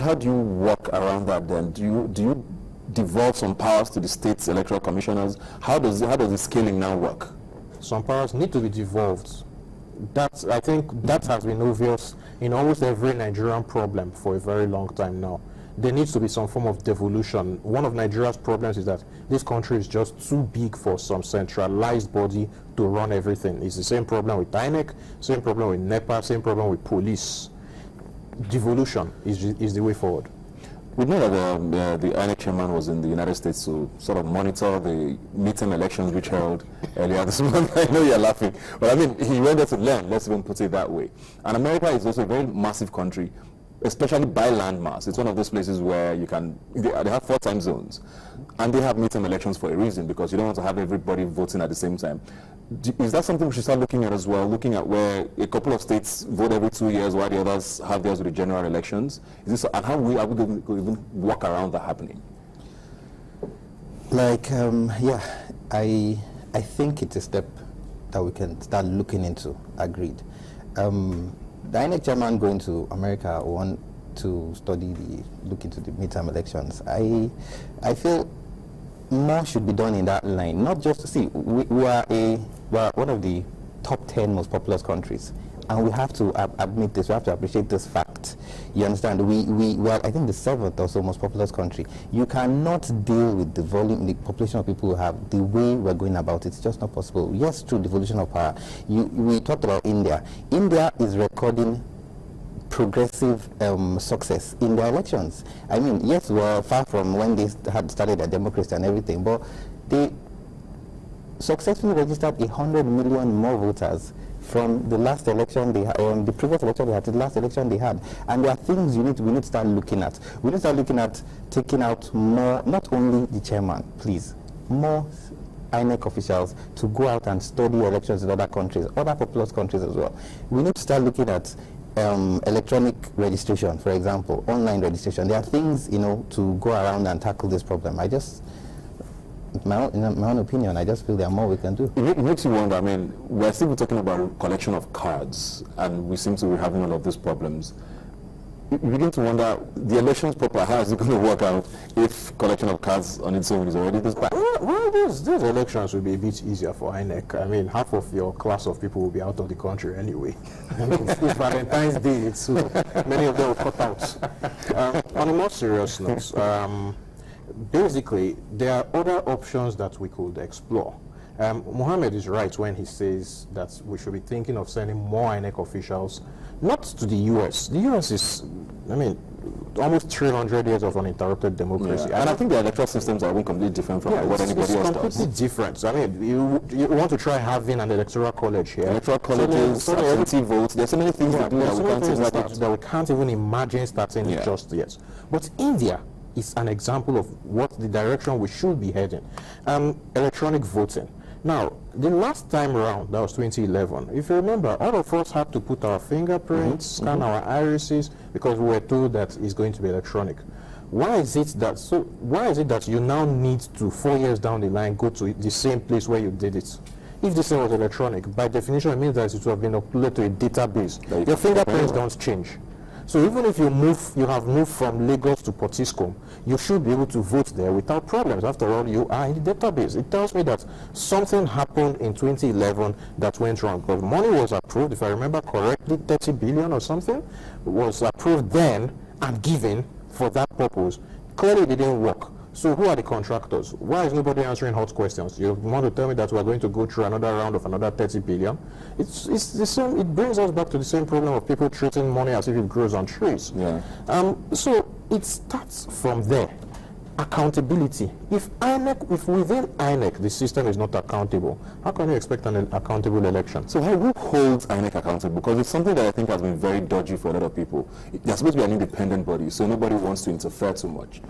how do you work around that then? Do you devolve some powers to the state's electoral commissioners? How does the scaling now work? Some powers need to be devolved. I think that has been obvious in almost every Nigerian problem for a very long time now. There needs to be some form of devolution. One of Nigeria's problems is that this country is just too big for some centralized body to run everything. It's the same problem with INEC, same problem with NEPA, same problem with police. Devolution is the way forward. We know that the INEC chairman was in the United States to sort of monitor the midterm elections which held earlier this month. I know you're laughing, but I mean, he went there to learn, let's even put it that way. And America is also a very massive country, especially by landmass. It's one of those places where they have 4 time zones, and they have midterm elections for a reason, because you don't want to have everybody voting at the same time. Is that something we should start looking at as well, looking at where a couple of states vote every 2 years while the others have theirs with the general elections? And how are we going to even walk around that happening? Like, yeah, I think it's a step that we can start looking into, agreed. The INEC chairman going to America want to look into the midterm elections. I feel more should be done in that line. Not just, see, we are one of the top 10 most populous countries, and we have to admit this, we have to appreciate this fact. You understand? We are, I think, the 7th or so most populous country. You cannot deal with the volume, the population of people we have, the way we're going about it. It's just not possible. Yes, true, devolution of power. We talked about India. India is recording progressive success in their elections. I mean, yes, we're far from when they had started their democracy and everything, but they successfully registered 100 million more voters from the last election they had, the previous election they had, to the last election they had. And there are things we need to start looking at. We need to start looking at taking out more, not only the chairman, please, more INEC officials to go out and study elections in other countries, other populous countries as well. We need to start looking at electronic registration, for example, online registration. There are things, to go around and tackle this problem. In my own opinion, I just feel there are more we can do. It makes you wonder. I mean, we're still talking about collection of cards, and we seem to be having all of these problems. You begin to wonder, the elections proper, how is it going to work out if collection of cards on its own is already this bad? Well, these elections will be a bit easier for INEC. I mean, half of your class of people will be out of the country anyway. It's Valentine's Day, so many of them will cut out. On a more serious note, basically, there are other options that we could explore. Mohammed is right when he says that we should be thinking of sending more INEC officials, not to the US. The US is, I mean, almost 300 years of uninterrupted democracy. Yeah. And I think the electoral systems are completely different from what anybody else does. It's completely different. I mean, you want to try having an electoral college here. Electoral colleges, absentee votes, there's so many things to do that we can't even imagine starting just yet. But India is an example of what the direction we should be heading. Electronic voting. Now, the last time around, that was 2011, if you remember, all of us had to put our fingerprints, scan our irises, because we were told that it's going to be electronic. Why is it that you now need to, 4 years down the line, go to the same place where you did it? If this thing was electronic, by definition, it means that it would have been uploaded to a database. Your fingerprints don't change. So even if you have moved from Lagos to Port Harcourt, you should be able to vote there without problems. After all, you are in the database. It tells me that something happened in 2011 that went wrong. Because money was approved, if I remember correctly, 30 billion or something was approved then and given for that purpose. Clearly, it didn't work. So who are the contractors? Why is nobody answering hot questions? You want to tell me that we are going to go through another round of another 30 billion? It's the same. It brings us back to the same problem of people treating money as if it grows on trees. Yeah. So it starts from there. Accountability. If within INEC the system is not accountable, how can you expect an accountable election? So who holds INEC accountable? Because it's something that I think has been very dodgy for a lot of people. They're supposed to be an independent body, so nobody wants to interfere too much.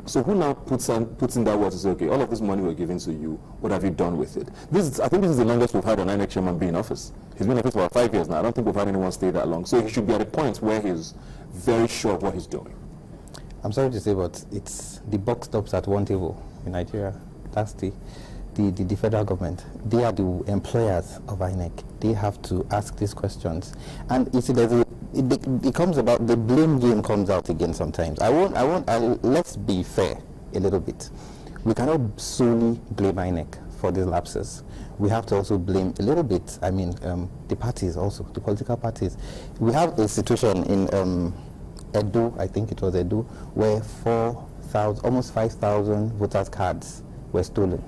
So who now puts in that word to say, okay, all of this money we're giving to you, what have you done with it? I think this is the longest we've had an INEC chairman be in office. He's been in office for about 5 years now. I don't think we've had anyone stay that long. So he should be at a point where he's very sure of what he's doing. I'm sorry to say, but it's the buck stops at one table in Nigeria. That's the federal government. They are the employers of INEC. They have to ask these questions. And you see, there's a it comes about, the blame game comes out again sometimes. Let's be fair a little bit. We cannot solely blame INEC for these lapses. We have to also blame a little bit, the parties also, the political parties. We have a situation in Edo, I think it was Edo, where almost 5,000 voters' cards were stolen.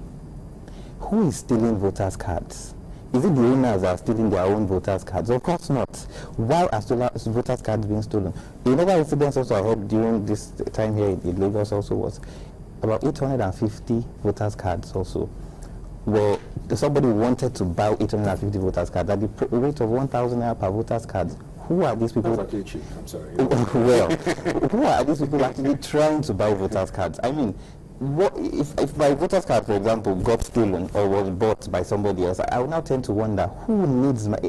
Who is stealing voters' cards? Is it the owners that are stealing their own voters' cards? Of course not. Why are voters' cards being stolen? Another incident also I heard during this time here in Lagos also was about 850 voters' cards also, where somebody wanted to buy 850 voters' cards at the rate of 1,000 naira per voters' card. Who are these people? That's actually cheap. I'm sorry. Well, who are these people actually trying to buy voters' cards? I mean, what if my voters' card, for example, got stolen or was bought by somebody else? I would now tend to wonder who needs my.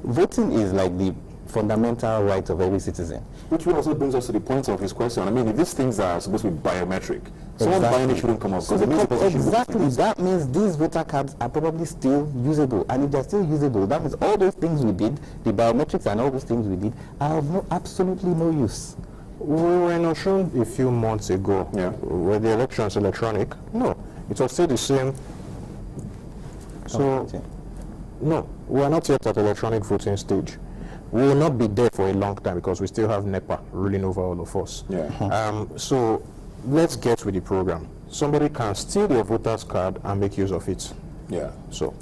Voting is like the fundamental right of every citizen. Which also brings us to the point of his question. I mean, if these things are supposed to be biometric, someone buying it shouldn't come up. Exactly. That means these voter cards are probably still usable. And if they're still usable, that means all those things we did, the biometrics and all those things we did, are of absolutely no use. We were in Osun a few months ago. Yeah. Were the elections electronic? No. It was still the same. So, no, we are not yet at electronic voting stage. We will not be there for a long time because we still have NEPA ruling over all of us. Yeah. So let's get with the program. Somebody can steal your voter's card and make use of it. Yeah. So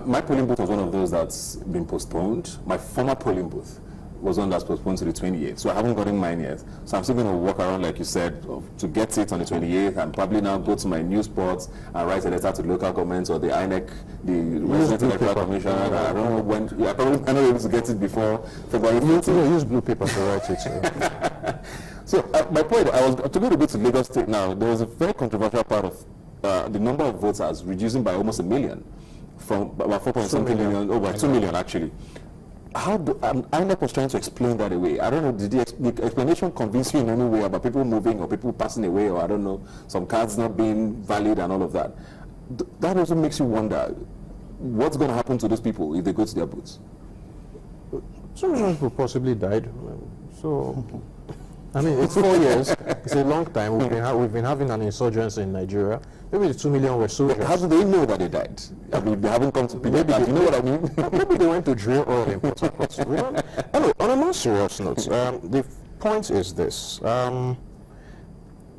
my polling booth was one of those that's been postponed. My former polling booth was one that's postponed to the 28th. So I haven't gotten mine yet. So I'm still going to walk around, like you said, to get it on the 28th, and probably now go to my news spots and write a letter to local governments or the INEC, the Resident Electoral Commission. I don't know when. Yeah, I probably cannot be able to get it before February 15th. Use blue paper to write it. So my point, I was to go to Lagos State now. There was a very controversial part of the number of voters reducing by almost 1 million, from about 4.something million, over 2 million actually. How do INEC was trying to explain that away? I don't know, did the explanation convince you in any way about people moving or people passing away, or I don't know, some cards not being valid and all of that? That also makes you wonder, what's going to happen to those people if they go to their booths? Some people possibly died. So, I mean, it's 4 years. It's a long time. We've been having an insurgency in Nigeria. Maybe the 2 million were soldiers. But how do they know that they died? I mean, they haven't come to pick them back. You know what I mean? Maybe they went to drill oil in Port Harcourt. Anyway, on a more serious note, the point is this.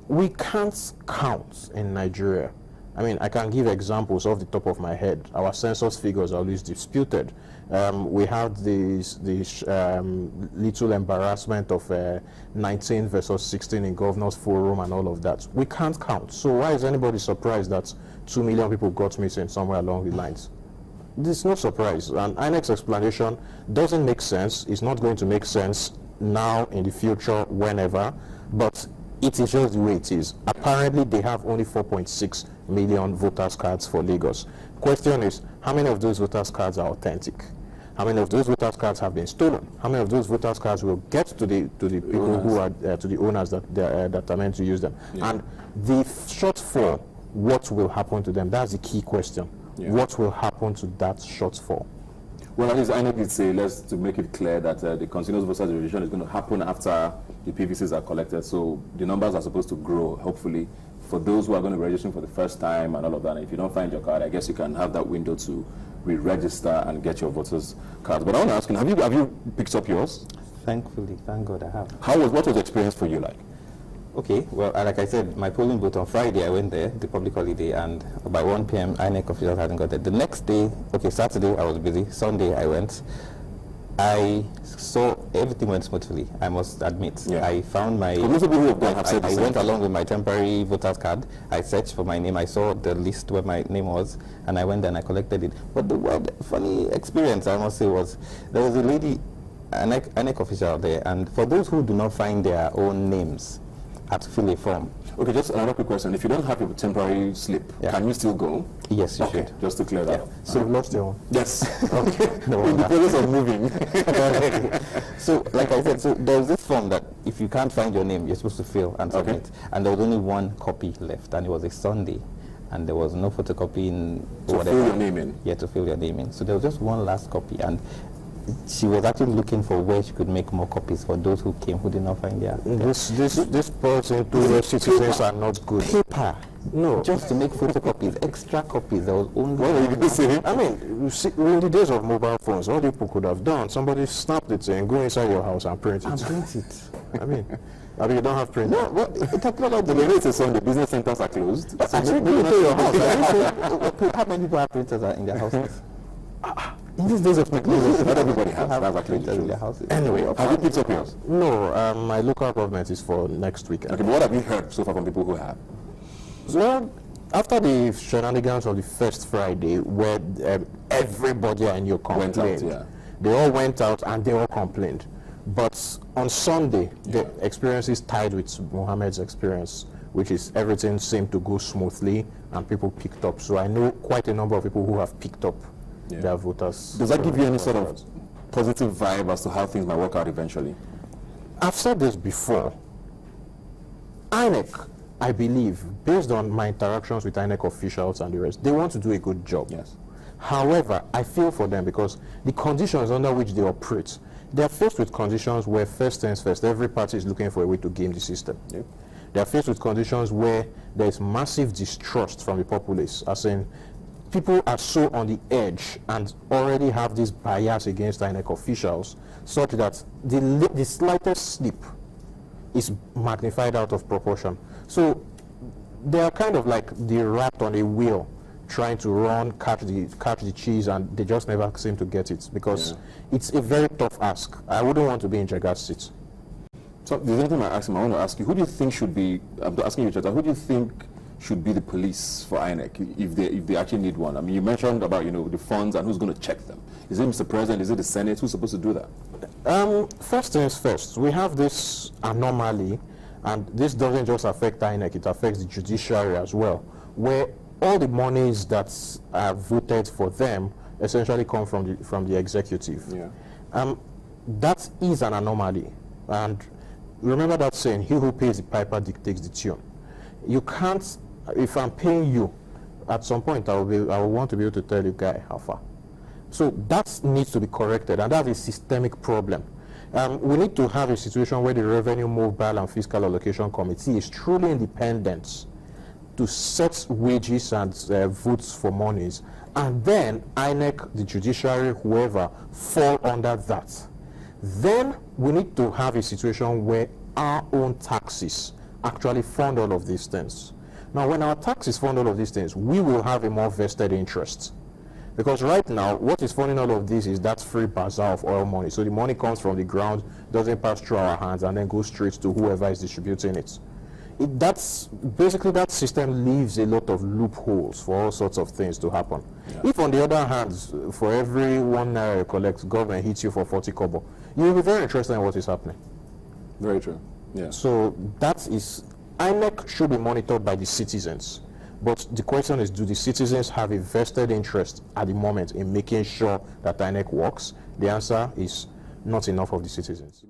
We can't count in Nigeria. I mean, I can give examples off the top of my head. Our census figures are always disputed. We had this little embarrassment of 19 versus 16 in Governor's Forum and all of that. We can't count. So why is anybody surprised that 2 million people got missing somewhere along the lines? This is no surprise. And INEC's explanation doesn't make sense. It's not going to make sense now, in the future, whenever. But it is just the way it is. Apparently, they have only 4.6 million voters' cards for Lagos. Question is, how many of those voters' cards are authentic? How many of those voters' cards have been stolen? How many of those voters' cards will get to the people who are to the owners that are meant to use them? Yeah. And the shortfall, what will happen to them? That's the key question. Yeah. What will happen to that shortfall? Well, at least INEC did say, to make it clear that the continuous voters registration is going to happen after the PVCs are collected. So the numbers are supposed to grow, hopefully, for those who are going to be registering for the first time and all of that. And if you don't find your card, I guess you can have that window to re-register and get your voters' cards. But I want to ask you, have you picked up yours? Thankfully, thank God I have. What was the experience for you like? Okay, well, like I said, my polling booth on Friday, I went there, the public holiday, and by 1 p.m., INEC officials hadn't got there. The next day, Saturday, I was busy. Sunday, I went. I saw everything went smoothly, I must admit. Yeah. I found my... For most people who have gone have said I went along with my temporary voter's card. I searched for my name. I saw the list where my name was, and I went there and I collected it. But the funny experience, I must say, was there was a lady, an INEC official there, and for those who do not find their own names, had to fill a form. Okay, just another quick question. If you don't have a temporary slip, can you still go? Yes, you should. Just to clear that up. So you've lost your own? Yes. Okay. In the process of moving. So, like I said, so there was this form that if you can't find your name, you're supposed to fill and submit. Okay. And there was only one copy left, and it was a Sunday. And there was no photocopy in whatever. To fill your name in? Yeah, to fill your name in. So there was just one last copy. And she was actually looking for where she could make more copies for those who came who did not find their This person to the citizens are not good. paper. No. Just to make photocopies, extra copies. There was only. What are you going to say? I mean, you see, in the days of mobile phones, all people could have done, somebody snapped it and go inside your house and print it. And print it. I mean, you don't have printers. No, well, talking about the latest is on the business centers are closed. So Actually, maybe go not to your everybody- house. How many people have printers in their houses? In these days of technology. Not everybody has. Have That's actually printers in their true. houses. Anyway, Have you picked up yours? no, my local government is for next weekend. Okay, but what have you heard so far from people who have? Well, after the shenanigans of the first Friday, where everybody I knew Went out, complained, yeah. they all went out and they all complained. But on Sunday, the experience is tied with Mohammed's experience, which is everything seemed to go smoothly and people picked up. So I know quite a number of people who have picked up their voters. Does that give you any sort of positive vibe as to how things might work out eventually? I've said this before. INEC, I believe, based on my interactions with INEC officials and the rest, they want to do a good job. Yes. However, I feel for them because the conditions under which they operate, they are faced with conditions where first things first, every party is looking for a way to game the system. Yep. They are faced with conditions where there is massive distrust from the populace, as in people are so on the edge and already have this bias against INEC officials, such that the slightest slip is magnified out of proportion. So they are kind of like the rat on a wheel, trying to run, catch the cheese, and they just never seem to get it because it's a very tough ask. I wouldn't want to be in Jaga's seat. So there's anything I ask him. I want to ask you, who do you think should be? I'm asking you, Chata, who do you think should be the police for INEC if they actually need one? I mean, you mentioned about the funds and who's going to check them. Is it Mr. President? Is it the Senate? Who's supposed to do that? First things first, we have this anomaly, and this doesn't just affect INEC, it affects the judiciary as well, where all the monies that are voted for them essentially come from the executive. Yeah. That is an anomaly, and remember that saying, he who pays the piper dictates the tune. You can't, if I'm paying you, at some point I will want to be able to tell you, guy, how far. So that needs to be corrected, and that's a systemic problem. We need to have a situation where the Revenue, Mobile and Fiscal Allocation Committee is truly independent to set wages and votes for monies, and then INEC, the judiciary, whoever, fall under that. Then we need to have a situation where our own taxes actually fund all of these things. Now, when our taxes fund all of these things, we will have a more vested interest. Because right now, what is funding all of this is that free bazaar of oil money. So the money comes from the ground, doesn't pass through our hands, and then goes straight to whoever is distributing it. That's basically, that system leaves a lot of loopholes for all sorts of things to happen. Yeah. If on the other hand, for every 1 naira you collect, government hits you for 40 kobo, you will be very interested in what is happening. Very true. Yeah. So that is, INEC should be monitored by the citizens. But the question is, do the citizens have a vested interest at the moment in making sure that INEC works? The answer is not enough of the citizens.